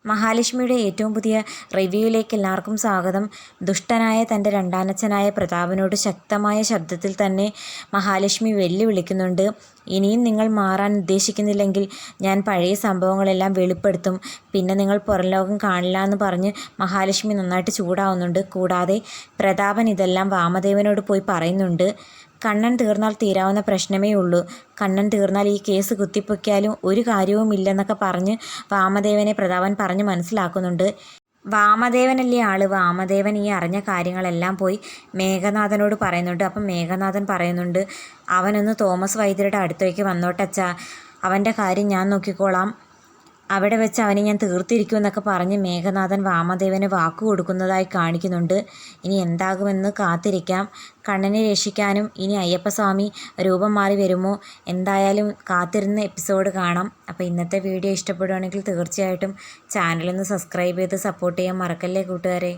മഹാലക്ഷ്മിയുടെ ഏറ്റവും പുതിയ റിവ്യൂയിലേക്ക് എല്ലാവർക്കും സ്വാഗതം. ദുഷ്ടനായ തൻ്റെ രണ്ടാനച്ഛനായ പ്രതാപനോട് ശക്തമായ ശബ്ദത്തിൽ തന്നെ മഹാലക്ഷ്മി വെല്ലുവിളിക്കുന്നുണ്ട്. ഇനിയും നിങ്ങൾ മാറാൻ ഉദ്ദേശിക്കുന്നില്ലെങ്കിൽ ഞാൻ പഴയ സംഭവങ്ങളെല്ലാം വെളിപ്പെടുത്തും. പിന്നെ നിങ്ങൾ പുറം ലോകം കാണില്ല എന്ന് പറഞ്ഞ് മഹാലക്ഷ്മി നന്നായിട്ട് ചൂടാവുന്നുണ്ട്. കൂടാതെ പ്രതാപൻ ഇതെല്ലാം വാമദേവനോട് പോയി പറയുന്നുണ്ട്. കണ്ണൻ തീർന്നാൽ തീരാവുന്ന പ്രശ്നമേ ഉള്ളൂ. കണ്ണൻ തീർന്നാൽ ഈ കേസ് കുത്തിപ്പൊക്കിയാലും ഒരു കാര്യവുമില്ലെന്നൊക്കെ പറഞ്ഞ് വാമദേവനെ പ്രതാപൻ പറഞ്ഞ് മനസ്സിലാക്കുന്നുണ്ട്. വാമദേവനല്ലേ ആള്. വാമദേവൻ ഈ അറിഞ്ഞ കാര്യങ്ങളെല്ലാം പോയി മേഘനാഥനോട് പറയുന്നുണ്ട്. അപ്പം മേഘനാഥൻ പറയുന്നുണ്ട്, അവനൊന്ന് തോമസ് വൈദ്യരുടെ അടുത്തേക്ക് വന്നോട്ടച്ചാ, അവൻ്റെ കാര്യം ഞാൻ നോക്കിക്കോളാം, അവിടെ വെച്ച് അവനെ ഞാൻ തീർത്തിരിക്കുമെന്നൊക്കെ പറഞ്ഞ് മേഘനാഥൻ വാമദേവന് വാക്കു കൊടുക്കുന്നതായി കാണിക്കുന്നുണ്ട്. ഇനി എന്താകുമെന്ന് കാത്തിരിക്കാം. കണ്ണനെ രക്ഷിക്കാനും ഇനി അയ്യപ്പസ്വാമി രൂപം മാറി വരുമോ? എന്തായാലും കാത്തിരുന്ന് എപ്പിസോഡ് കാണാം. അപ്പോൾ ഇന്നത്തെ വീഡിയോ ഇഷ്ടപ്പെടുകയാണെങ്കിൽ തീർച്ചയായിട്ടും ചാനലൊന്ന് സബ്സ്ക്രൈബ് ചെയ്ത് സപ്പോർട്ട് ചെയ്യാൻ മറക്കല്ലേ കൂട്ടുകാരെ.